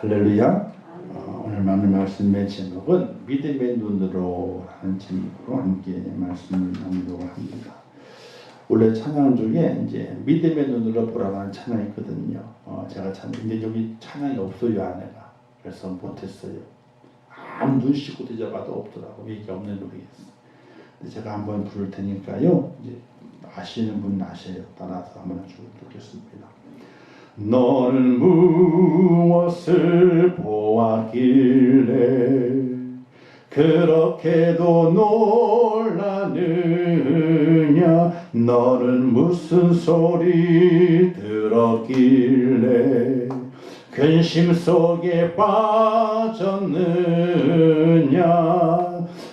할렐루야. 오늘 나눌 말씀의 제목은 믿음의 눈으로 하는 제목으로 함께 말씀을 나누려고 합니다. 원래 찬양 중에 이제 믿음의 눈으로 보라는 찬양이 있거든요. 제가 근데 여기 찬양이 없어요, 안에가. 그래서 못했어요. 아무 눈 씻고 뒤져봐도 없더라고. 얘기 없는 노래겠어. 근데 제가 한번 부를 테니까요. 이제 아시는 분 아셔요. 따라서 한번 부르겠습니다. 너는 무엇을 보았길래 그렇게도 놀라느냐. 너는 무슨 소리 들었길래 근심 속에 빠졌느냐.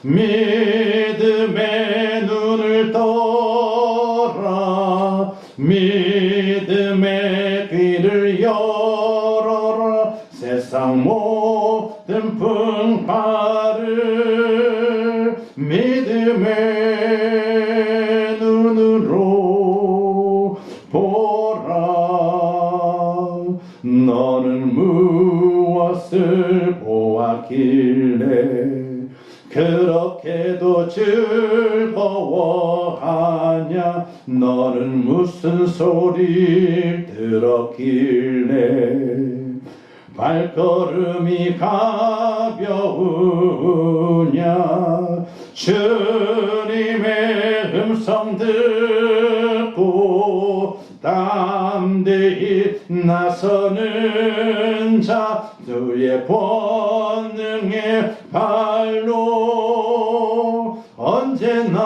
믿음의 눈을 떠라. 믿음의 귀를 열어라. 세상 모든 풍파를 믿음의 눈으로 보라. 너는 무엇을 보았길래 그렇게도 즐거워하냐. 너는 무슨 소리 들었길래 발걸음이 가벼우냐. 주님의 음성 듣고 담대히 나서는 자, 주의 권능의 발로 언제나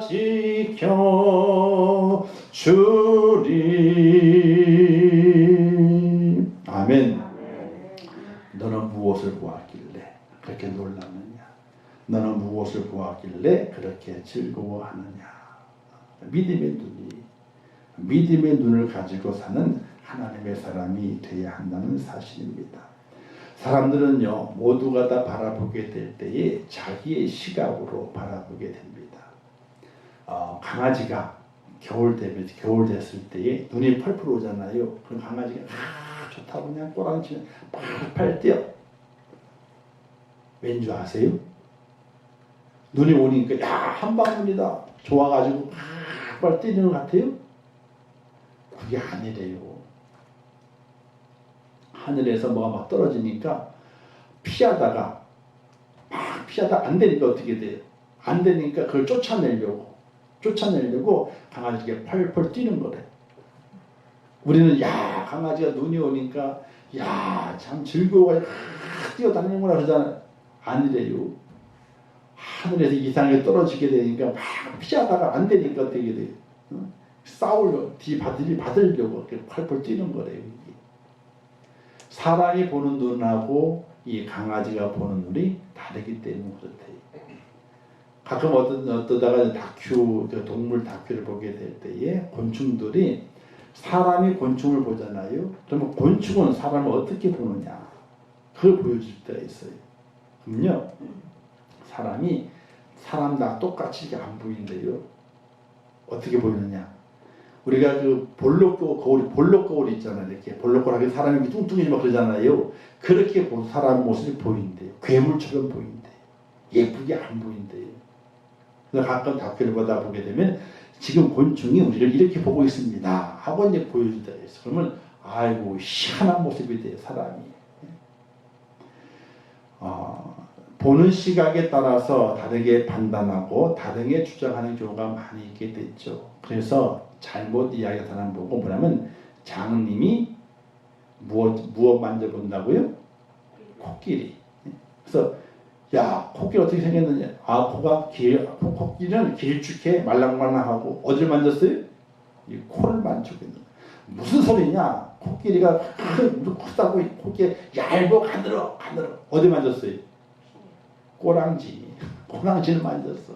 지켜주리. 아멘. 너는 무엇을 보았길래 그렇게 놀랐느냐. 너는 무엇을 보았길래 그렇게 즐거워하느냐. 믿음의 눈을 가지고 사는 하나님의 사람이 되어야 한다는 사실입니다. 사람들은요, 모두가 다 바라보게 될 때에 자기의 시각으로 바라보게 됩니다. 강아지가 겨울 됐을 때에 눈이 펄펄 오잖아요. 그럼 강아지가 좋다고 그냥 꼬랑치면 팔팔 뛰어. 왠지 아세요? 눈이 오니까 한 방울이다 좋아가지고 팔팔 뛰는 것 같아요? 그게 아니래요. 하늘에서 뭐가 막 떨어지니까 피하다가 안 되니까 어떻게 돼요? 안 되니까 그걸 쫓아내려고 강아지가 펄펄 뛰는 거래. 우리는 강아지가 눈이 오니까 참 즐거워가지고 뛰어다니는구나 그러잖아요. 아니래요. 하늘에서 이상하게 떨어지게 되니까 막 피하다가 안 되니까 어떻게 돼요? 싸우려고 뒤 받으려고 이렇게 펄펄 뛰는 거래요. 사람이 보는 눈하고 이 강아지가 보는 눈이 다르기 때문에 그렇대요. 가끔 어떠다가 동물 다큐를 보게 될 때에 곤충들이 사람이 곤충을 보잖아요. 그러면 곤충은 사람을 어떻게 보느냐 그걸 보여줄 때가 있어요. 그럼요, 사람이 사람과 똑같이 이렇게 안 보인대요. 어떻게 보이느냐. 우리가 그 볼록 거울 있잖아요. 이렇게 볼록 거울하게 사람이 뚱뚱해지고 막 그러잖아요. 그렇게 사람 모습이 보인대요. 괴물처럼 보인대요. 예쁘게 안 보인대요. 그래서 가끔 다큐를 보게 되면 지금 곤충이 우리를 이렇게 보고 있습니다 하고 이제 보여줄 때가 있어요. 그러면 아이고 희한한 모습이 돼요, 사람이. 보는 시각에 따라서 다르게 판단하고 다르게 주장하는 경우가 많이 있게 됐죠. 그래서 잘못 이야기하는 사람 보고 뭐냐면 장님이 무엇 만져본다고요? 코끼리. 그래서 코끼리 어떻게 생겼느냐. 코끼리는 길쭉해 말랑말랑하고 어디를 만졌어요? 이 코를 만지고 있는 거예요. 무슨 소리냐. 코끼리가 크다고 코끼리 얇고 가늘어. 어디 만졌어요? 꼬랑지를 만졌어.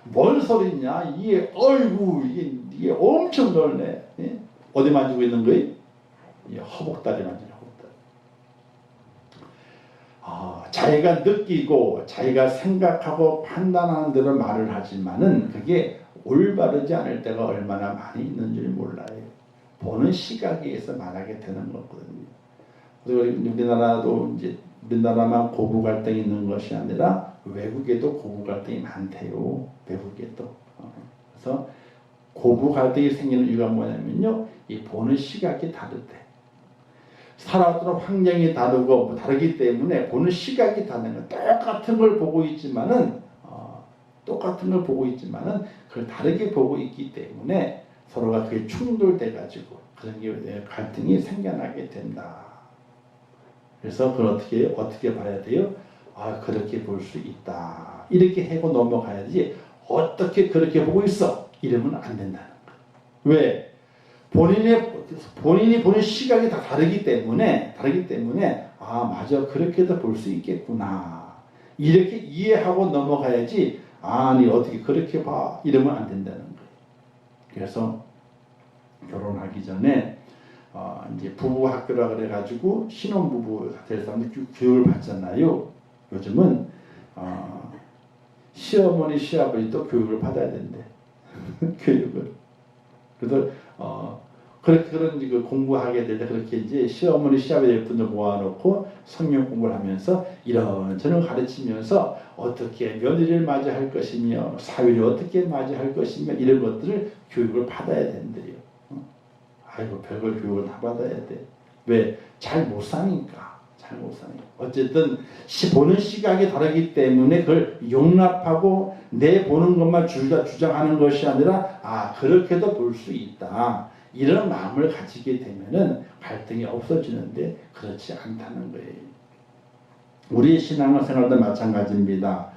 뭔 소리냐. 이게 엄청 넓네. 예? 어디 만지고 있는 거예요? 허벅다리 만지는 허벅다리. 자기가 느끼고 자기가 생각하고 판단하는 대로 말을 하지만은 그게 올바르지 않을 때가 얼마나 많이 있는 줄 몰라요. 보는 시각에 의해서 말하게 되는 거거든요. 그리고 우리나라도 이제 우리나라만 고부 갈등이 있는 것이 아니라 외국에도 고부 갈등이 많대요. 외국에도. 그래서 고부 갈등이 생기는 이유가 뭐냐면요, 이 보는 시각이 다르대. 살아왔던 환경이 다르고 다르기 때문에 보는 시각이 다른 거야. 똑같은 걸 보고 있지만은 그걸 다르게 보고 있기 때문에 서로가 그게 충돌돼 가지고 그런 게 갈등이 생겨나게 된다. 그래서 그걸 어떻게 봐야 돼요? 그렇게 볼 수 있다. 이렇게 하고 넘어가야지. 어떻게 그렇게 보고 있어? 이러면 안 된다는 거예요. 왜? 본인이 보는 시각이 다 다르기 때문에 맞아, 그렇게도 볼 수 있겠구나. 이렇게 이해하고 넘어가야지. 아니, 어떻게 그렇게 봐? 이러면 안 된다는 거예요. 그래서 결혼하기 전에 이제 부부 학교라 그래가지고 신혼부부가 될 사람들 교육을 받잖아요. 요즘은 시어머니, 시아버지도 교육을 받아야 된대. 교육을. 그래서 그런 그 공부하게 될 때 그렇게 이제 시어머니, 시아버지 분들 모아놓고 성경 공부를 하면서 이런저런 가르치면서 어떻게 며느리를 맞이할 것이며 사위를 어떻게 맞이할 것이며 이런 것들을 교육을 받아야 된대요. 아이고, 별걸 교육을 다 받아야 돼. 왜? 잘 못 사니까. 어쨌든 보는 시각이 다르기 때문에 그걸 용납하고 내 보는 것만 주장하는 것이 아니라 그렇게도 볼 수 있다. 이런 마음을 가지게 되면은 갈등이 없어지는데 그렇지 않다는 거예요. 우리의 신앙생활도 마찬가지입니다.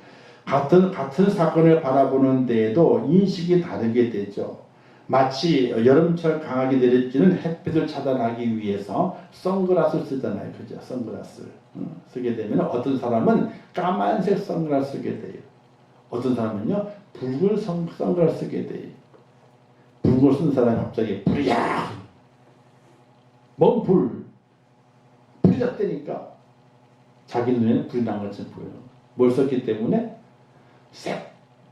같은 사건을 바라보는 데에도 인식이 다르게 되죠. 마치 여름철 강하게 내리쬐는 햇빛을 차단하기 위해서 선글라스를 쓰잖아요. 그죠? 선글라스를 쓰게 되면 어떤 사람은 까만색 선글라스 쓰게 돼요. 어떤 사람은요, 붉은 선글라스 쓰게 돼요. 붉은 걸 쓴 사람이 갑자기 불이야! 뭔 불이 났다니까. 자기 눈에는 불이 난 것처럼 보여요. 뭘 썼기 때문에?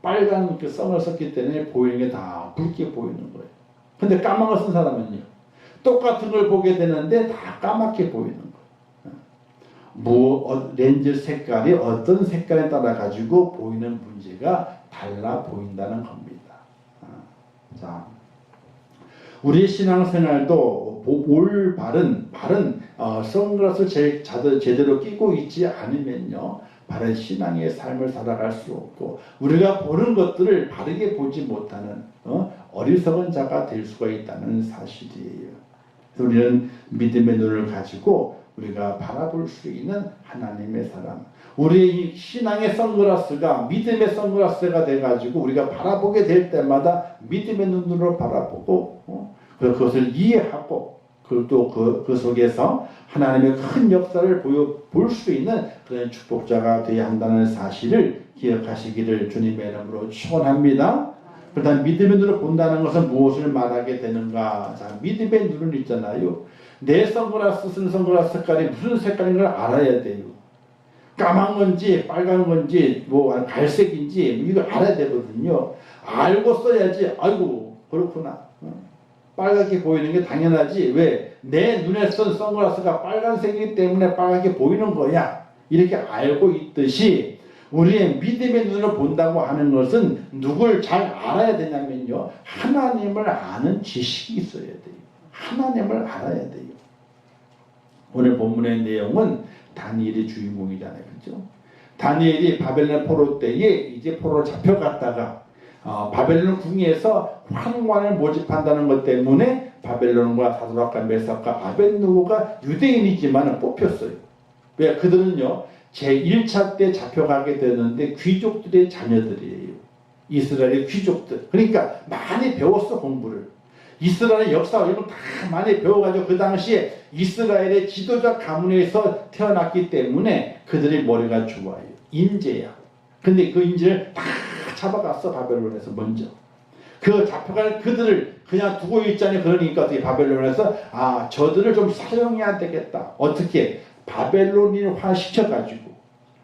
빨간 그 선글라스 썼기 때문에 보이는 게 다 붉게 보이는 거예요. 근데 까만 걸 쓴 사람은요, 똑같은 걸 보게 되는데 다 까맣게 보이는 거예요. 렌즈 색깔이 어떤 색깔에 따라 가지고 보이는 문제가 달라 보인다는 겁니다. 자, 우리의 신앙생활도 바른 선글라스를 제대로 끼고 있지 않으면요, 바른 신앙의 삶을 살아갈 수 없고 우리가 보는 것들을 바르게 보지 못하는 어리석은 자가 될 수가 있다는 사실이에요. 그래서 우리는 믿음의 눈을 가지고 우리가 바라볼 수 있는 하나님의 사람, 우리의 신앙의 선글라스가 믿음의 선글라스가 돼가지고 우리가 바라보게 될 때마다 믿음의 눈으로 바라보고 그것을 이해하고 또 그 속에서 하나님의 큰 역사를 볼 수 있는 그런 축복자가 되어야 한다는 사실을 기억하시기를 주님의 이름으로 축원합니다. 그렇다면 믿음의 눈으로 본다는 것은 무엇을 말하게 되는가? 자, 믿음의 눈은 있잖아요. 내 선글라스 쓴 선글라스 색깔이 무슨 색깔인 걸 알아야 돼요. 까만 건지 빨간 건지 갈색인지 이거 알아야 되거든요. 알고 써야지. 아이고, 그렇구나. 빨갛게 보이는 게 당연하지. 왜? 내 눈에 쓴 선글라스가 빨간색이기 때문에 빨갛게 보이는 거야. 이렇게 알고 있듯이 우리의 믿음의 눈으로 본다고 하는 것은 누굴 잘 알아야 되냐면요, 하나님을 아는 지식이 있어야 돼요. 하나님을 알아야 돼요. 오늘 본문의 내용은 다니엘이 주인공이잖아요. 그렇죠? 다니엘이 바벨론 포로 때에 이제 포로로 잡혀갔다가 바벨론 궁에서 환관을 모집한다는 것 때문에 바벨론과 사드락과 메삭과 아벳느고가 유대인이지만 뽑혔어요. 왜? 그들은요, 제1차 때 잡혀가게 되는데 귀족들의 자녀들이에요. 이스라엘의 귀족들. 그러니까 많이 배웠어, 공부를. 이스라엘의 역사 이런 거 다 많이 배워가지고 그 당시에 이스라엘의 지도자 가문에서 태어났기 때문에 그들의 머리가 좋아요. 인재야. 근데 그 인재를 다 잡아갔어, 바벨론에서 먼저. 그 잡혀갈 그들을 그냥 두고 있자니, 그러니까 어떻게 바벨론에서 저들을 좀 사용해야 되겠다. 어떻게? 바벨론인화 시켜가지고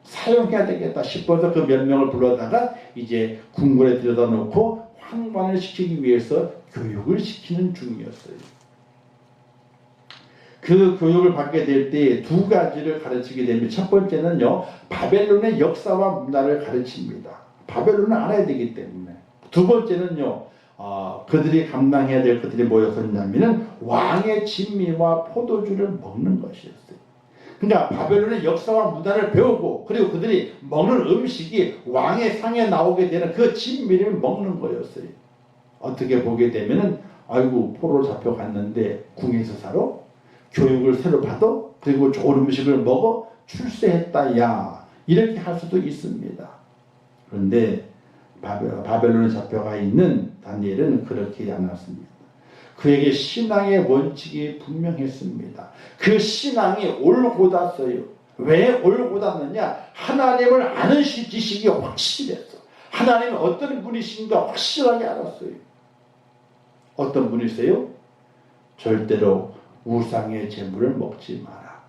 사용해야 되겠다 싶어서 그 몇 명을 불러다가 이제 궁궐에 들여다 놓고 환관을 시키기 위해서 교육을 시키는 중이었어요. 그 교육을 받게 될 때 두 가지를 가르치게 됩니다. 첫 번째는요, 바벨론의 역사와 문화를 가르칩니다. 바벨론을 알아야 되기 때문에. 두 번째는요, 그들이 감당해야 될 것들이 뭐였었냐면은 왕의 진미와 포도주를 먹는 것이었어요. 그러니까 바벨론의 역사와 문화를 배우고, 그리고 그들이 먹는 음식이 왕의 상에 나오게 되는 그 진미를 먹는 거였어요. 어떻게 보게 되면은, 아이고 포로 잡혀갔는데 궁에서 살아? 교육을 새로 받아? 그리고 좋은 음식을 먹어? 출세했다 야, 이렇게 할 수도 있습니다. 그런데 바벨론에 잡혀가 있는 다니엘은 그렇게 않았습니다. 그에게 신앙의 원칙이 분명했습니다. 그 신앙이 옳고 닿았어요. 왜 옳고 닿느냐? 하나님을 아는 지식이 확실했어. 하나님은 어떤 분이신가 확실하게 알았어요. 어떤 분이세요? 절대로 우상의 재물을 먹지 마라.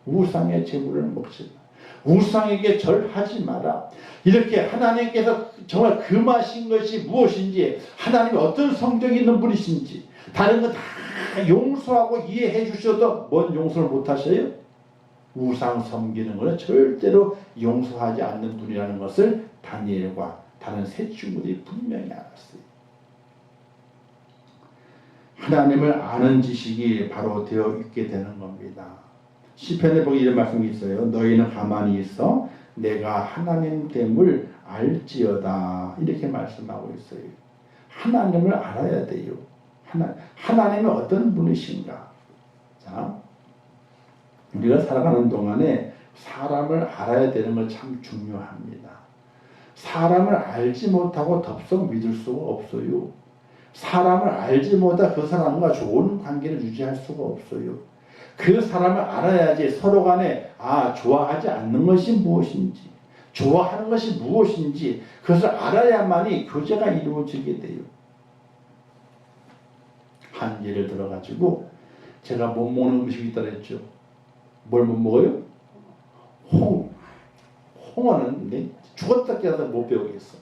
우상의 재물을 먹지 마라. 우상에게 절하지 마라. 이렇게 하나님께서 정말 금하신 것이 무엇인지, 하나님이 어떤 성격이 있는 분이신지, 다른 거 다 용서하고 이해해 주셔도 뭔 용서를 못 하셔요? 우상 섬기는 것은 절대로 용서하지 않는 분이라는 것을 다니엘과 다른 세 친구들이 분명히 알았어요. 하나님을 아는 지식이 바로 되어 있게 되는 겁니다. 시편에 보기 이런 말씀이 있어요. 너희는 가만히 있어 내가 하나님 됨을 알지어다. 이렇게 말씀하고 있어요. 하나님을 알아야 돼요. 하나님은 어떤 분이신가? 자, 우리가 살아가는 동안에 사람을 알아야 되는 건 참 중요합니다. 사람을 알지 못하고 덥석 믿을 수가 없어요. 사람을 알지 못하 그 사람과 좋은 관계를 유지할 수가 없어요. 그 사람을 알아야지 서로 간에 좋아하지 않는 것이 무엇인지, 좋아하는 것이 무엇인지 그것을 알아야만이 교제가 이루어지게 돼요. 한 예를 들어가지고 제가 못 먹는 음식이 있다 그랬죠. 뭘 못 먹어요? 홍어는 죽었다 깨어서 못 배우겠어.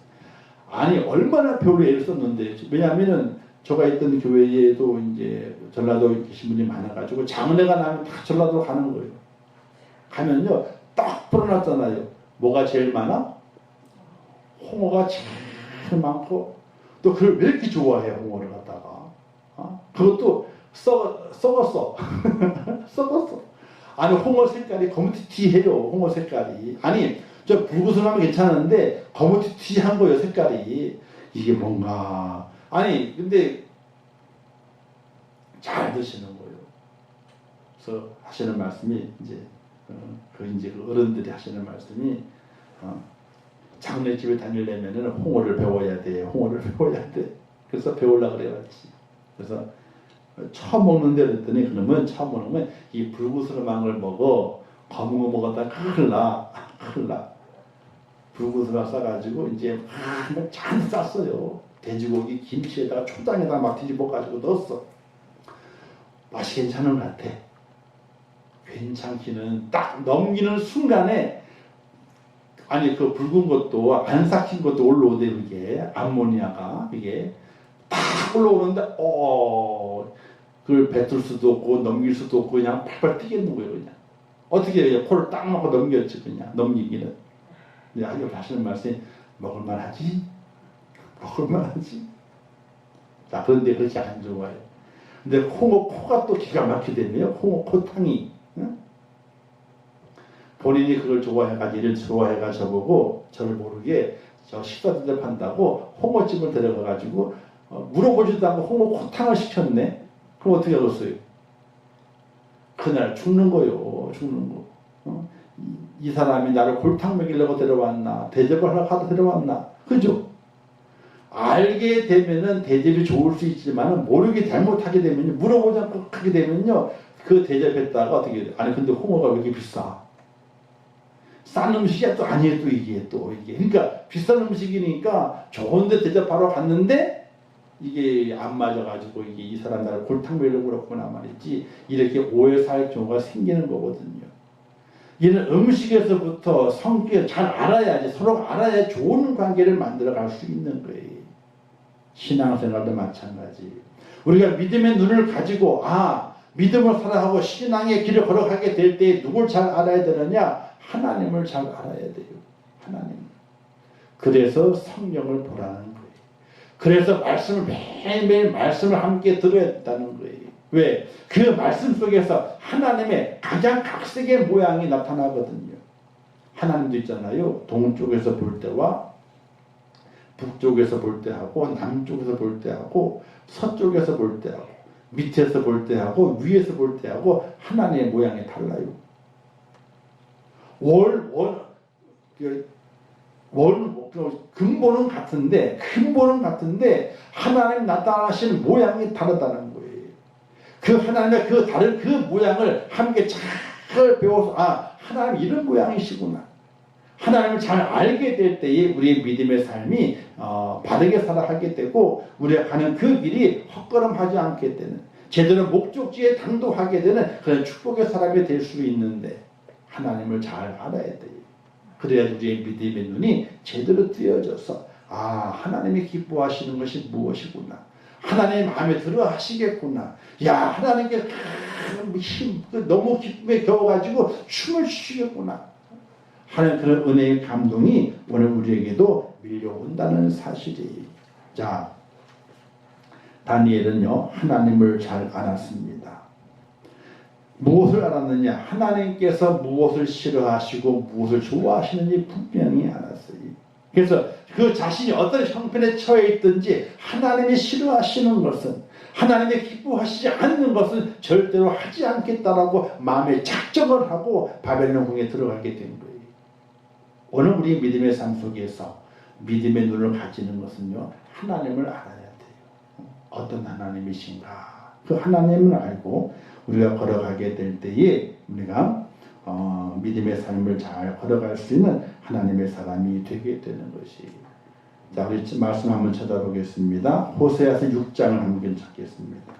아니 얼마나 배우려 애를 썼는데. 왜냐하면은 제가 있던 교회에도 이제 전라도에 계신 분이 많아가지고 장례가 나면 다 전라도로 가는 거예요. 가면요 딱 풀어놨잖아요. 뭐가 제일 많아? 홍어가 제일 많고, 또 그걸 왜 이렇게 좋아해 홍어를 갖다가. 그것도 썩었어. 썩었어. 아니 홍어 색깔이 거무튀튀해요. 홍어 색깔이. 아니 저 붉은색하면 괜찮은데 거무튀튀한 거예요. 색깔이. 이게 뭔가. 아니 근데 잘 드시는 거예요. 그래서 하시는 말씀이 이제 그 어른들이 하시는 말씀이 장례집에 다니려면은 홍어를 배워야 돼. 홍어를 배워야 돼. 그래서 배우려고 그래야지. 그래서 처음 먹는데 그랬더니, 그러면 처음 먹으면 이 불구스름한 걸 먹어. 검은 거 먹었다 큰일 나. 큰일 나. 불구스름 싸가지고 이제 잔뜩 쌌어요. 돼지고기 김치에다가 초장에다가 막 뒤집어가지고 넣었어. 맛이 괜찮은 것 같아. 괜찮기는 딱 넘기는 순간에, 아니 그 붉은 것도 안 삭힌 것도 올라오대. 그게 암모니아가 이게 딱 올라오는데 그걸 뱉을 수도 없고 넘길 수도 없고 그냥 팔팔 튀겠는 거예요. 그냥 어떻게 해요? 코를 딱 막고 넘겼지. 그냥 넘기기는. 근데 아주 하시는 말씀이 먹을만하지? 먹을만하지? 자, 그런데 그렇게 안 좋아요. 근데 홍어 코가 또 기가 막히대요. 홍어 코탕이. 응? 본인이 그걸 좋아해가지고, 이를 좋아해가지고 저보고 저를 모르게 저 식사 대접한다고 홍어집을 데려가가지고 물어보지도 않고 홍어 코탕을 시켰네. 그럼 어떻게 하겠어요? 그날 죽는 거요. 죽는 거. 이 사람이 나를 골탕 먹이려고 데려왔나, 대접을 하려고 데려왔나. 그죠? 알게 되면은 대접이 좋을 수 있지만 모르게 잘못하게 되면요, 물어보지 않고 하게 되면요, 그 대접했다가 어떻게 돼요? 아니 근데 홍어가 왜 이렇게 비싸? 싼 음식이야 또 아니에요. 또 이게 그러니까 비싼 음식이니까 좋은데 대접하러 갔는데 이게 안 맞아가지고 이게 이 사람 나를 골탕 먹이려고 그렇구나 말이지. 이렇게 오해서 할 경우가 생기는 거거든요. 이는 음식에서부터 성격을 잘 알아야지, 서로 알아야 좋은 관계를 만들어 갈 수 있는 거예요. 신앙생활도 마찬가지. 우리가 믿음의 눈을 가지고 믿음을 살아가고 신앙의 길을 걸어가게 될 때 누굴 잘 알아야 되느냐? 하나님을 잘 알아야 돼요. 하나님. 그래서 성령을 보라는 거예요. 그래서 말씀을 매일매일 말씀을 함께 들어야 된다는 거예요. 왜? 그 말씀 속에서 하나님의 가장 각색의 모양이 나타나거든요. 하나님도 있잖아요. 동쪽에서 볼 때와 북쪽에서 볼 때하고 남쪽에서 볼 때하고 서쪽에서 볼 때하고 밑에서 볼 때하고 위에서 볼 때하고 하나님의 모양이 달라요. 근본은 같은데 하나님 나타나신 모양이 다르다는 거예요. 그 하나님의 그 다른 그 모양을 함께 잘 배워서 하나님 이런 모양이시구나. 하나님을 잘 알게 될 때에 우리의 믿음의 삶이 바르게 살아가게 되고 우리가 가는 그 길이 헛걸음하지 않게 되는 제대로 목적지에 당도하게 되는 그런 축복의 사람이 될 수 있는데 하나님을 잘 알아야 돼요. 그래야 우리의 믿음의 눈이 제대로 뜨여져서 하나님이 기뻐하시는 것이 무엇이구나. 하나님의 마음에 들어 하시겠구나. 하나님께 너무 기쁨에 겨워가지고 춤을 추시겠구나 하는 그런 은혜의 감동이 오늘 우리에게도 밀려온다는 사실이에요. 자, 다니엘은요 하나님을 잘 알았습니다. 무엇을 알았느냐? 하나님께서 무엇을 싫어하시고 무엇을 좋아하시는지 분명히 알았어요. 그래서 그 자신이 어떤 형편에 처해 있든지 하나님이 싫어하시는 것은 하나님이 기뻐하시지 않는 것은 절대로 하지 않겠다라고 마음에 작정을 하고 바벨론 궁에 들어가게 된 거예요. 오늘 우리 믿음의 삶 속에서 믿음의 눈을 가지는 것은요 하나님을 알아야 돼요. 어떤 하나님이신가? 그 하나님을 알고 우리가 걸어가게 될 때에 우리가 믿음의 삶을 잘 걸어갈 수 있는 하나님의 사람이 되게 되는 것이. 자, 우리 말씀 한번 찾아보겠습니다. 호세아서 6장을 한번 찾겠습니다.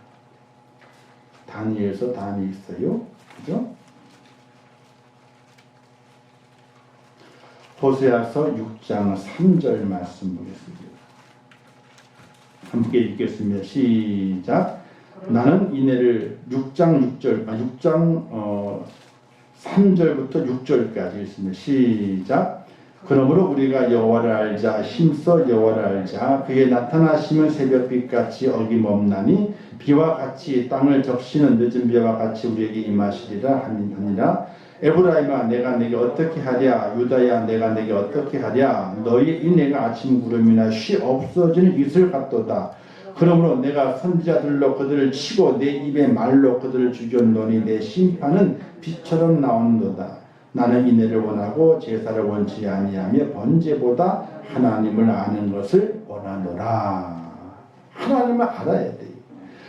다니엘서 단이 있어요. 그죠? 호세아서 6장 3절 말씀 보겠습니다. 함께 읽겠습니다. 시작. 나는 이내를 6장 3절부터 6절까지 있습니다. 시작. 그러므로 우리가 여호와를 알자. 힘써 여호와를 알자. 그의 나타나시면 새벽빛같이 어김없나니 비와 같이 땅을 적시는 늦은 비와 같이 우리에게 임하시리라 하니라. 에브라임아 내가 내게 어떻게 하랴. 유다야 내가 내게 어떻게 하랴. 너희 인내가 아침 구름이나 쉬 없어지는 이슬 같도다. 그러므로 내가 선지자들로 그들을 치고 내 입의 말로 그들을 죽였노니 내 심판은 빛처럼 나온도다. 나는 인내를 원하고 제사를 원치 아니하며 번제보다 하나님을 아는 것을 원하노라. 하나님을 알아야 돼요.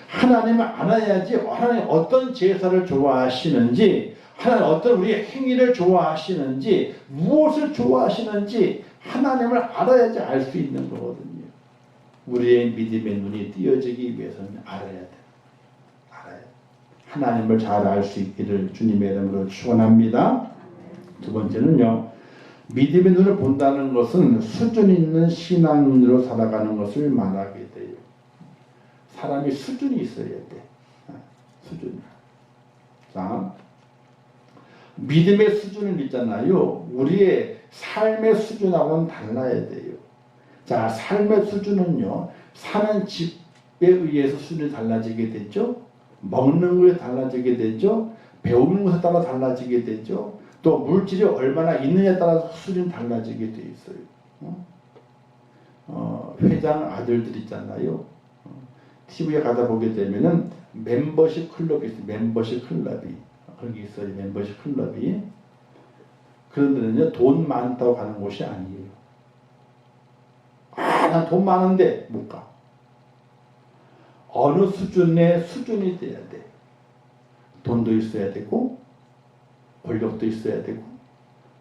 하나님을 알아야지 하나님 어떤 제사를 좋아하시는지, 하나님 어떤 우리의 행위를 좋아하시는지, 무엇을 좋아하시는지 하나님을 알아야지 알 수 있는 거거든요. 우리의 믿음의 눈이 띄어지기 위해서는 알아야 돼. 알아야 돼. 하나님을 잘 알 수 있기를 주님의 이름으로 축원합니다. 두 번째는요, 믿음의 눈을 본다는 것은 수준 있는 신앙으로 살아가는 것을 말하게 돼요. 사람이 수준이 있어야 돼. 수준. 자, 믿음의 수준은 있잖아요. 우리의 삶의 수준하고는 달라야 돼요. 자, 삶의 수준은요, 사는 집에 의해서 수준이 달라지게 되죠. 먹는 것에 달라지게 되죠. 배우는 것에 따라 달라지게 되죠. 또 물질이 얼마나 있느냐에 따라서 수준이 달라지게 돼 있어요. 회장 아들들 있잖아요. TV에 가다 보게 되면은 멤버십 클럽이 있어요. 멤버십 클럽이. 그런 게 있어요. 멤버십 클럽이. 그런 데는요, 돈 많다고 가는 곳이 아니에요. 난 돈 많은데 못 가. 어느 수준의 수준이 돼야 돼. 돈도 있어야 되고, 권력도 있어야 되고,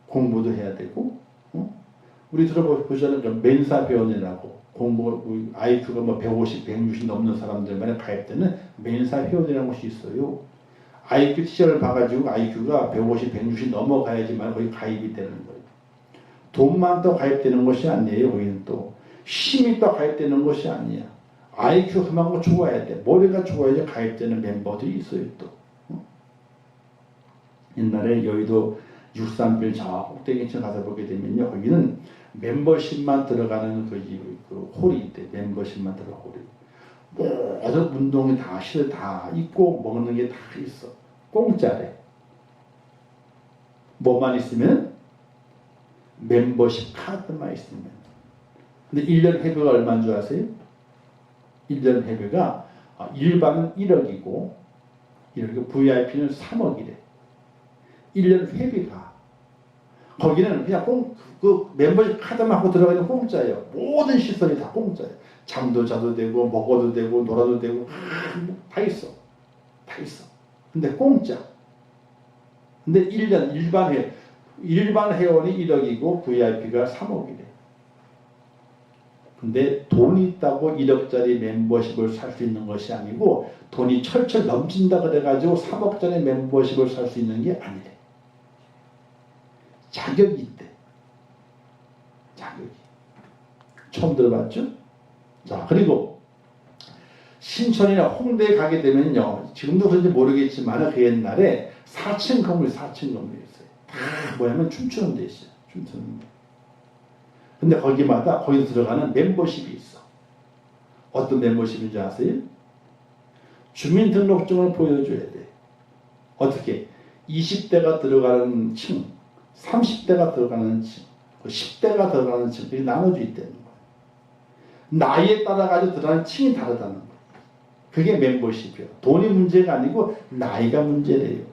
공부도 해야 되고, 우리 들어보시면 멘사 회원이라고, IQ가 뭐 150, 160 넘는 사람들만에 가입되는 멘사 회원이라는 곳이 있어요. IQ 시절을 봐가지고 IQ가 150, 160 넘어가야지만 거기 가입이 되는 거예요. 돈만 또 가입되는 것이 아니에요. 거기는 또 힘이 또 가입되는 것이 아니야. IQ 그만큼 좋아야 돼. 머리가 좋아야지 가입되는 멤버들이 있어요 또. 옛날에 여의도 63빌 저 꼭대기층 가서 보게 되면요, 거기는 멤버십만 들어가는 그 홀이 있대. 멤버십만 들어가 홀이. 모든 운동이 다 시설 다 있고 먹는 게 다 있어. 공짜래. 뭐만 있으면? 멤버십 카드만 있으면. 근데 1년 회비가 얼마인 줄 아세요? 1년 회비가 일반은 1억이고 VIP는 3억이래. 1년 회비가. 거기는 그냥 그 멤버십 카드만 하고 들어가는 공짜예요. 모든 시설이 다 공짜예요. 잠도 자도 되고 먹어도 되고 놀아도 되고 다 있어. 다 있어. 근데 공짜. 근데 1년 일반 회원이 1억이고 VIP가 3억이래. 근데 돈이 있다고 1억짜리 멤버십을 살 수 있는 것이 아니고 돈이 철철 넘친다 그래가지고 3억짜리 멤버십을 살 수 있는 게 아니래. 자격이 있대. 자격이. 처음 들어봤죠? 자, 그리고 신촌이나 홍대에 가게 되면요, 지금도 그런지 모르겠지만 그 옛날에 4층 건물이었어요. 다 뭐냐면 춤추는 데 있어요. 춤추는 데. 근데 거기서 들어가는 멤버십이 있어. 어떤 멤버십인지 아세요? 주민등록증을 보여줘야 돼. 어떻게? 20대가 들어가는 층, 30대가 들어가는 층, 10대가 들어가는 층, 이렇게 나눠져 있다는 거예요. 나이에 따라 가지고 들어가는 층이 다르다는 거예요. 그게 멤버십이에요. 돈이 문제가 아니고 나이가 문제래요.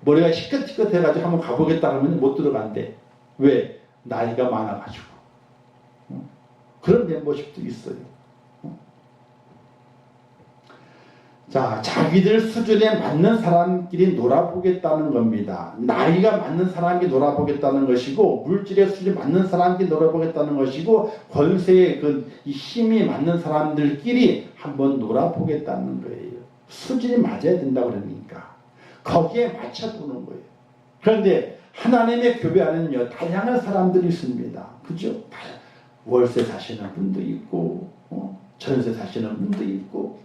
머리가 희끗희끗 해가지고 한번 가보겠다 하면 못 들어간대. 왜? 나이가 많아가지고. 그런 멤버십도 있어요. 자, 자기들 수준에 맞는 사람끼리 놀아보겠다는 겁니다. 나이가 맞는 사람끼리 놀아보겠다는 것이고, 물질의 수준에 맞는 사람끼리 놀아보겠다는 것이고, 권세의 이 힘이 맞는 사람들끼리 한번 놀아보겠다는 거예요. 수준이 맞아야 된다고 그러니까. 거기에 맞춰보는 거예요. 그런데 하나님의 교회 안에는요, 다양한 사람들이 있습니다. 그죠? 월세 사시는 분도 있고, 전세 사시는 분도 있고,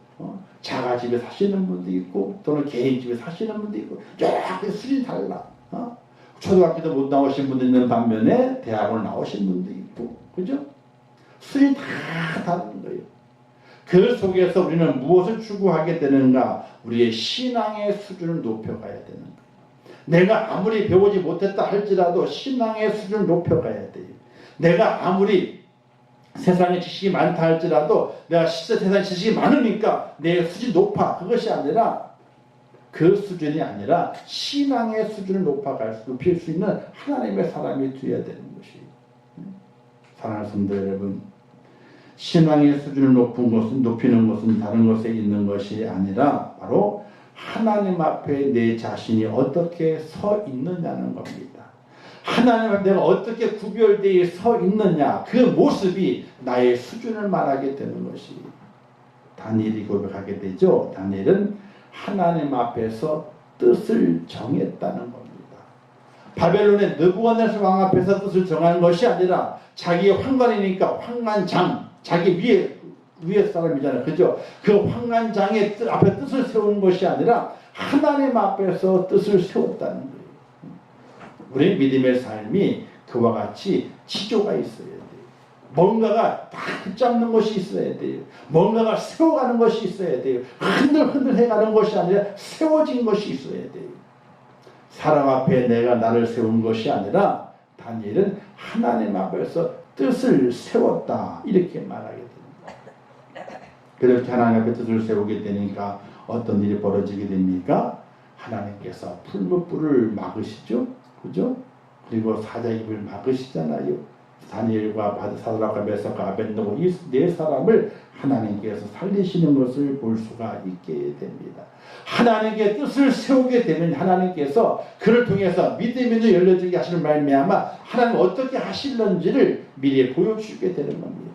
자가집에 사시는 분도 있고, 또는 개인집에 사시는 분도 있고, 여러 수준이 달라. 초등학교도 못 나오신 분도 있는 반면에 대학을 나오신 분도 있고, 그죠? 수준이 다 다른 거예요. 그 속에서 우리는 무엇을 추구하게 되는가? 우리의 신앙의 수준을 높여가야 되는 거예요. 내가 아무리 배우지 못했다 할지라도 신앙의 수준을 높여가야 돼요. 내가 아무리 세상에 지식이 많다 할지라도 내가 세상에 지식이 많으니까 내 수준이 높아. 그것이 아니라 그 수준이 아니라 신앙의 수준을 높일 수 있는 하나님의 사람이 되어야 되는 것이에요. 사랑하는 성도 여러분, 신앙의 수준을 높이는 것은 다른 것에 있는 것이 아니라 바로 하나님 앞에 내 자신이 어떻게 서 있느냐는 겁니다. 하나님 앞에 내가 어떻게 구별되어 서 있느냐, 그 모습이 나의 수준을 말하게 되는 것이 다니엘이 고백하게 되죠. 다니엘은 하나님 앞에서 뜻을 정했다는 겁니다. 바벨론의 느부갓네살 왕 앞에서 뜻을 정한 것이 아니라 자기의 황관이니까 황관장, 자기 위에 사람이잖아요. 그죠? 그 황관장의 앞에 뜻을 세우는 것이 아니라 하나님 앞에서 뜻을 세웠다는 거예요. 우리 믿음의 삶이 그와 같이 지조가 있어야 돼요. 뭔가가 다 붙잡는 것이 있어야 돼요. 뭔가가 세워가는 것이 있어야 돼요. 흔들흔들 해가는 것이 아니라 세워진 것이 있어야 돼요. 사람 앞에 내가 나를 세운 것이 아니라 다니엘은 하나님 앞에서 뜻을 세웠다, 이렇게 말하게 됩니다. 그렇게 하나님 앞에 뜻을 세우게 되니까 어떤 일이 벌어지게 됩니까? 하나님께서 풀무불을 막으시죠. 그죠? 그리고 사자 입을 막으시잖아요. 다니엘과 사드락과 메삭과 아벤노고 이 네 사람을 하나님께서 살리시는 것을 볼 수가 있게 됩니다. 하나님께 뜻을 세우게 되면 하나님께서 그를 통해서 믿음의 눈이 열려지게 하시는 말미암아 하나님 어떻게 하실는지를 미리 보여주게 되는 겁니다.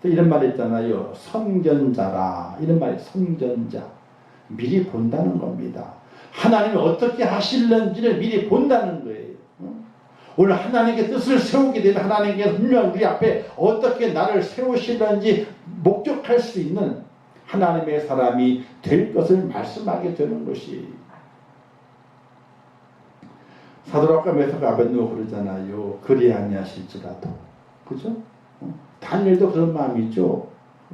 또 이런 말이 있잖아요. 선견자라. 이런 말이 선견자. 미리 본다는 겁니다. 하나님이 어떻게 하실는지를 미리 본다는 거예요. 오늘 하나님께 뜻을 세우게 되면 하나님께서 분명 우리 앞에 어떻게 나를 세우시는지 목격할 수 있는 하나님의 사람이 될 것을 말씀하게 되는 것이. 사도락과 메서가 아벤누가 그러잖아요. 그리 아니하실지라도. 그죠? 다니엘도 그런 마음이죠.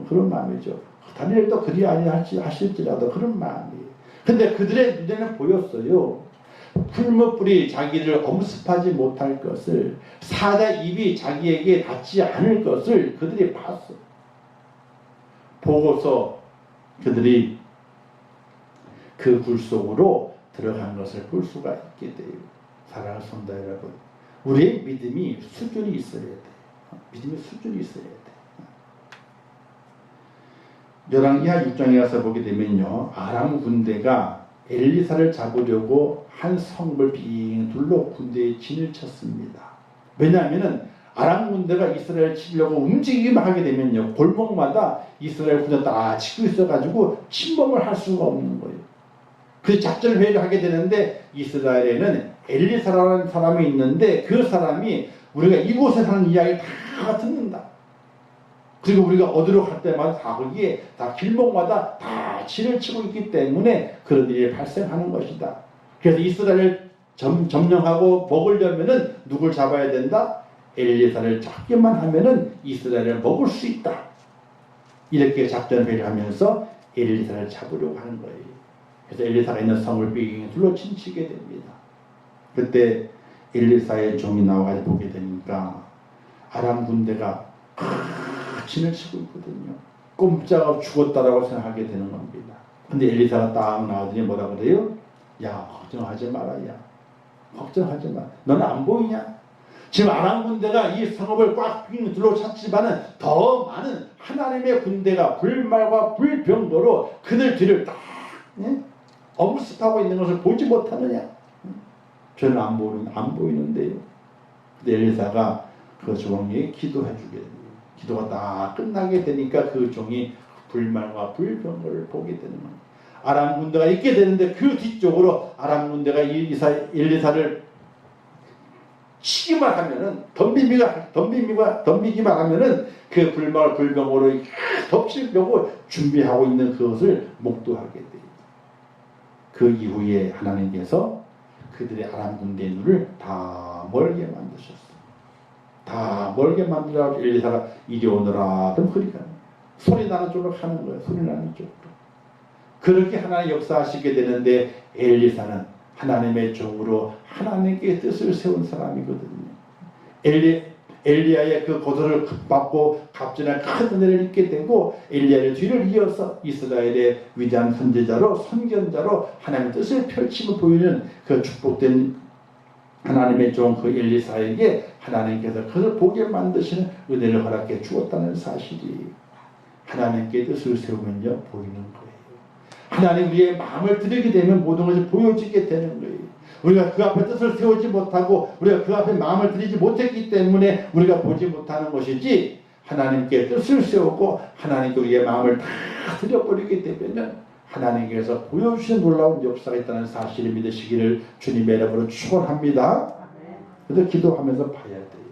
그런 마음이죠. 다니엘도 그리 아니하실지라도 그런 마음이에요. 근데 그들의 눈에는 보였어요. 풀무불이 자기를 엄습하지 못할 것을, 사자 입이 자기에게 닿지 않을 것을 그들이 봤어. 보고서 그들이 그 굴 속으로 들어간 것을 볼 수가 있게 돼요. 사랑하는 성도 여러분, 우리의 믿음이 수준이 있어야 돼요. 믿음의 수준이 있어야 돼요. 열왕기하 6장에 가서 보게 되면요, 아람 군대가 엘리사를 잡으려고 한 성읍을 빙 둘러 군대에 진을 쳤습니다. 왜냐하면 아람 군대가 이스라엘 치려고 움직이기만 하게 되면요, 골목마다 이스라엘 군대가 다 치고 있어가지고 침범을 할 수가 없는 거예요. 그 작전 회의를 하게 되는데, 이스라엘에는 엘리사라는 사람이 있는데 그 사람이 우리가 이곳에 사는 이야기를 다 듣는다. 그리고 우리가 어디로 갈 때마다 다 거기에 다 길목마다 다 진을 치고 있기 때문에 그런 일이 발생하는 것이다. 그래서 이스라엘을 점령하고 먹으려면은 누굴 잡아야 된다? 엘리사를 잡기만 하면은 이스라엘을 먹을 수 있다. 이렇게 작전 회의를 하면서 엘리사를 잡으려고 하는 거예요. 그래서 엘리사가 있는 성을 빙 둘러 침치게 됩니다. 그때 엘리사의 종이 나와가지고 보게 되니까 아람 군대가 진을 치고 있거든요. 꼼짝없이 죽었다라고 생각하게 되는 겁니다. 근데 엘리사가 딱 나오더니 뭐라 그래요? 야, 걱정하지 마라. 야, 걱정하지 마. 너는 안 보이냐? 지금 아람 군대가 이 성읍을 꽉 둘러찼지만은 더 많은 하나님의 군대가 불말과 불병거로 그들 뒤를 딱 엄습하고 있는 것을 보지 못하느냐? 저는 안 보이는데요. 근데 엘리사가 그 종에게 기도해 주게 됩니다. 기도가 다 끝나게 되니까 그 종이 불말과 불병거를 보게 되는 겁니다. 아람 군대가 있게 되는데 그 뒤쪽으로 아람 군대가 엘리사를 치기만 하면은 덤비기만 하면은 그 불말 불병거로 덮치려고 준비하고 있는 그것을 목도하게 돼요. 그 이후에 하나님께서 그들의 아람 군대의 눈을 다 멀게 만드셨어요. 다 멀게 만들어 엘리사가 이리 오너라. 그럼 그리가 소리 나는 쪽으로 가는 거예요. 소리 나는 쪽으로. 그렇게 하나님 역사하시게 되는데 엘리사는 하나님의 종으로 하나님께 뜻을 세운 사람이거든요. 엘리야의 그 고도를 받고 갑진한 큰 은혜를 입게 되고 엘리야의 뒤를 이어서 이스라엘의 위대한 선지자로 선견자로 하나님의 뜻을 펼치고 보이는 그 축복된 하나님의 종 그 엘리사에게 하나님께서 그것을 보게 만드시는 은혜를 허락해 주었다는 사실이 하나님께 뜻을 세우면요 보이는 거예요. 하나님 우리의 마음을 들이게 되면 모든 것이 보여지게 되는 거예요. 우리가 그 앞에 뜻을 세우지 못하고 우리가 그 앞에 마음을 들이지 못했기 때문에 우리가 보지 못하는 것이지, 하나님께 뜻을 세우고 하나님께 우리의 마음을 다 들여버리게 되면 하나님께서 보여주신 놀라운 역사가 있다는 사실을 믿으시기를 주님의 이름으로 축원합니다. 그래서 기도하면서 봐야 돼요.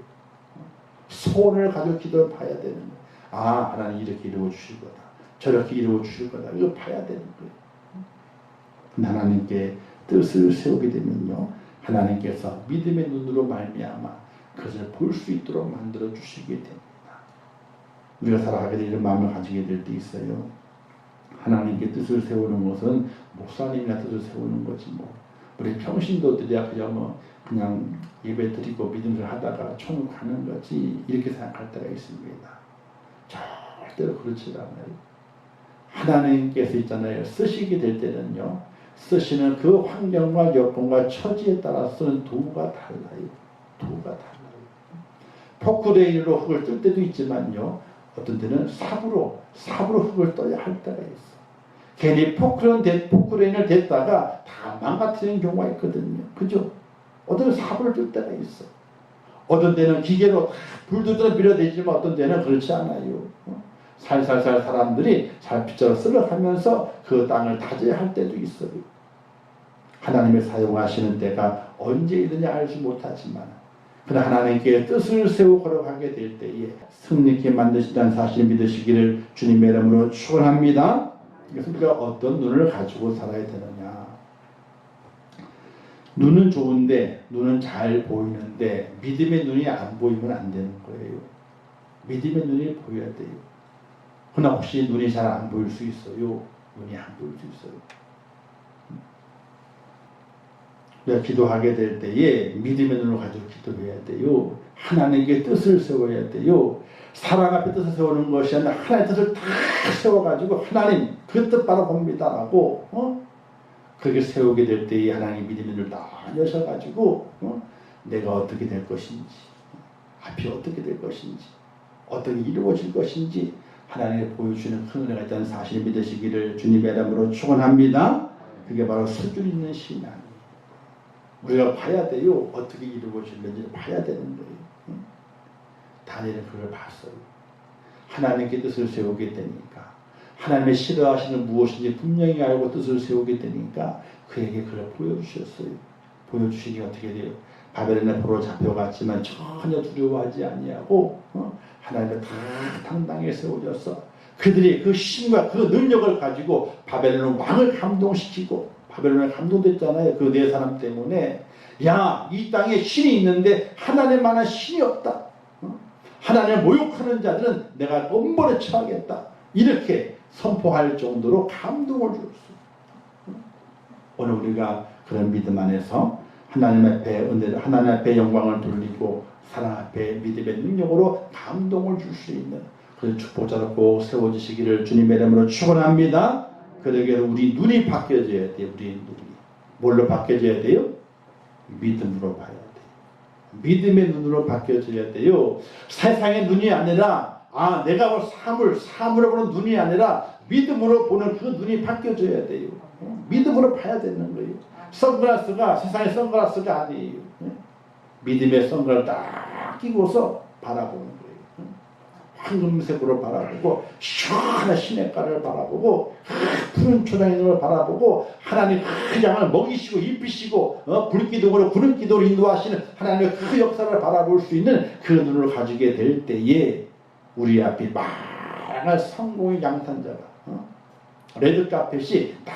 소원을 가지고 기도를 봐야 되는 거예요. 아, 하나님 이렇게 이루어 주실 거다. 저렇게 이루어 주실 거다. 이거 봐야 되는 거예요. 하나님께 뜻을 세우게 되면요, 하나님께서 믿음의 눈으로 말미암아 그것을 볼 수 있도록 만들어 주시게 됩니다. 우리가 살아가게 될 이런 마음을 가지게 될 때 있어요. 하나님께 뜻을 세우는 것은 목사님이나 뜻을 세우는 거지 뭐. 우리 평신도들이야 그냥 예배 드리고 믿음을 하다가 총 가는 거지 이렇게 생각할 때가 있습니다. 절대로 그렇지 않아요. 하나님께서 있잖아요. 쓰시게 될 때는요, 쓰시는 그 환경과 여건과 처지에 따라서는 도구가 달라요. 도구가 달라요. 포크레인으로 흙을 뜰 때도 있지만요, 어떤 때는 삽으로 흙을 떠야 할 때가 있어. 괜히 포크레인을 댔다가 다 망가뜨리는 경우가 있거든요. 그죠? 어떤 삽을 뜰 때가 있어. 어떤 때는 기계로 불두드러 밀어대지만 어떤 때는 그렇지 않아요. 살살살 사람들이 잘 빗자루 쓸어가면서 그 땅을 다져야 할 때도 있어요. 하나님의 사용하시는 때가 언제이든지 알지 못하지만 그러나 하나님께 뜻을 세우고 걸어가게 될 때에 승리케 만드신다는 사실을 믿으시기를 주님의 이름으로 축원합니다. 그래서 우리가 어떤 눈을 가지고 살아야 되느냐. 눈은 좋은데, 눈은 잘 보이는데 믿음의 눈이 안 보이면 안 되는 거예요. 믿음의 눈이 보여야 돼요. 그러나 혹시 눈이 잘 안 보일 수 있어요. 눈이 안 보일 수 있어요. 우리가 기도하게 될 때에 믿음의 눈을 가지고 기도해야 돼요. 하나님께 뜻을 세워야 돼요. 사랑 앞에 뜻을 세우는 것이 아니라 하나님의 뜻을 다 세워가지고 하나님 그 뜻 바라봅니다 라고 그렇게 세우게 될 때에 하나님 믿음의 눈을 다 여셔가지고 내가 어떻게 될 것인지, 앞이 어떻게 될 것인지, 어떻게 이루어질 것인지 하나님이 보여주시는 큰 은혜가 있다는 사실을 믿으시기를 주님의 이름으로 축원합니다. 그게 바로 서줄 있는 신앙. 우리가 봐야 돼요. 어떻게 이루어질는지 봐야 되는 거예요. 다니엘은 그걸 봤어요. 하나님께 뜻을 세우게 되니까, 하나님의 싫어하시는 무엇인지 분명히 알고 뜻을 세우게 되니까 그에게 그걸 보여주셨어요. 보여주시니 어떻게 돼요? 바벨론의 포로로 잡혀갔지만 전혀 두려워하지 아니하고 하나님을 다 당당히 세워졌어. 그들이 그 힘과 그 능력을 가지고 바벨론 왕을 감동시키고, 바벨론에 감동됐잖아요. 그 네 사람 때문에. 야, 이 땅에 신이 있는데 하나님만한 신이 없다. 하나님을 모욕하는 자들은 내가 엄벌에 처하겠다. 이렇게 선포할 정도로 감동을 줬어요. 오늘 우리가 그런 믿음 안에서 하나님 앞에 은혜를, 하나님 앞에 영광을 돌리고 사랑 앞에 믿음의 능력으로 감동을 줄 수 있는 그런 축복자로 꼭 세워지시기를 주님의 이름으로 축원합니다. 그러게 우리 눈이 바뀌어져야 돼요. 우리 눈이 뭘로 바뀌어져야 돼요? 믿음으로 봐야 돼요. 믿음의 눈으로 바뀌어져야 돼요. 세상의 눈이 아니라 내가 사물을 보는 눈이 아니라 믿음으로 보는 그 눈이 바뀌어져야 돼요. 믿음으로 봐야 되는 거예요. 선글라스가 세상의 선글라스가 아니에요. 믿음의 선글라스를 딱 끼고서 바라보는 거예요. 황금색으로 바라보고 시원한 시냇가를 바라보고 푸른 초장의 눈을 바라보고 하나님 그 양을 먹이시고 입히시고 불기둥으로 구름기둥으로 인도하시는 하나님의 그 역사를 바라볼 수 있는 그 눈을 가지게 될 때에 우리 앞에 많은 성공의 양산자가 레드카펫이 딱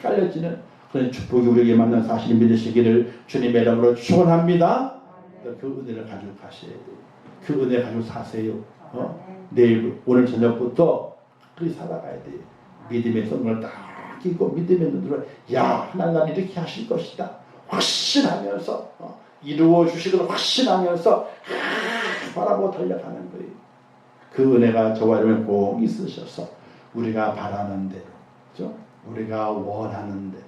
깔려지는 그런 축복이 우리에게 만난 사실을 믿으시기를 주님의 이름으로 축원합니다. 그 은혜를 가지고 가셔야 돼요. 그 은혜 가지고 사세요. 내일 오늘 저녁부터 그렇게 살아가야 돼요. 믿음의 선물을 딱 끼고 믿음의 눈으로 하나님 나는 이렇게 하실 것이다 확신하면서 이루어 주시기를 확신하면서 바라보고 달려가는 거예요. 그 은혜가 저와 여러분에 꼭 있으셔서 우리가 바라는 대로, 그렇죠? 우리가 원하는 대로,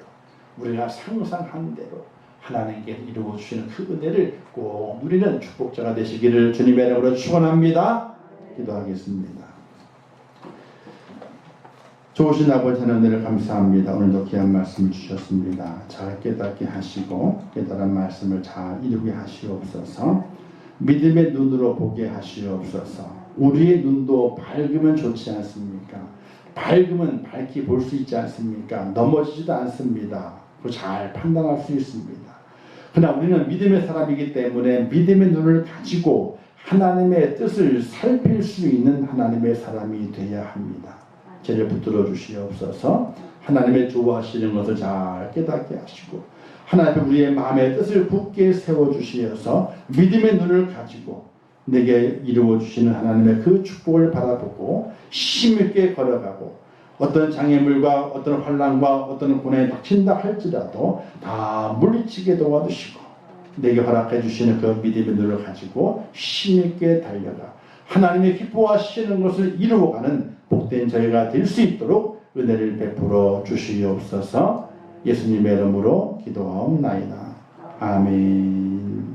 우리가 상상한 대로 하나님께 이루어 주시는 그 은혜를 꼭 누리는 축복자가 되시기를 주님의 이름으로 축원합니다. 기도하겠습니다. 좋으신 아버지 하나님 은혜를 감사합니다. 오늘도 귀한 말씀을 주셨습니다. 잘 깨닫게 하시고 깨달은 말씀을 잘 이루게 하시옵소서. 믿음의 눈으로 보게 하시옵소서. 우리의 눈도 밝으면 좋지 않습니까? 밝으면 밝게 볼 수 있지 않습니까? 넘어지지도 않습니다. 잘 판단할 수 있습니다. 그러나 우리는 믿음의 사람이기 때문에 믿음의 눈을 가지고 하나님의 뜻을 살필 수 있는 하나님의 사람이 되어야 합니다. 저를 붙들어 주시옵소서. 하나님의 좋아하시는 것을 잘 깨닫게 하시고 하나님 우리의 마음의 뜻을 굳게 세워주시어서 믿음의 눈을 가지고 내게 이루어 주시는 하나님의 그 축복을 바라보고 힘있게 걸어가고 어떤 장애물과 어떤 환난과 어떤 고난에 닥친다 할지라도 다 물리치게 도와주시고 내게 허락해 주시는 그 믿음의 눈을 가지고 힘있게 달려가 하나님의 기뻐하시는 것을 이루어가는 복된 저희가 될 수 있도록 은혜를 베풀어 주시옵소서. 예수님의 이름으로 기도하옵나이다. 아멘.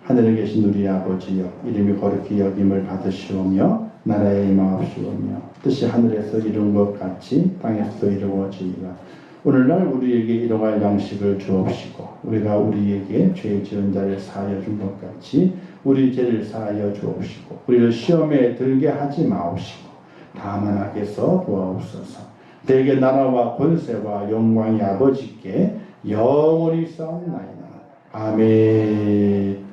하늘에 계신 우리 아버지여, 이름이 거룩히 여김을 받으시오며 나라에 임하옵시오며 뜻이 하늘에서 이룬 것 같이 땅에서도 이루어지이다. 오늘날 우리에게 일용할 양식을 주옵시고 우리가 우리에게 죄 지은 자를 사하여 준 것 같이 우리 죄를 사하여 주옵시고 우리를 시험에 들게 하지 마옵시고 다만 악에서 도와옵소서. 대개 나라와 권세와 영광이 아버지께 영원히 싸움나이다. 아멘.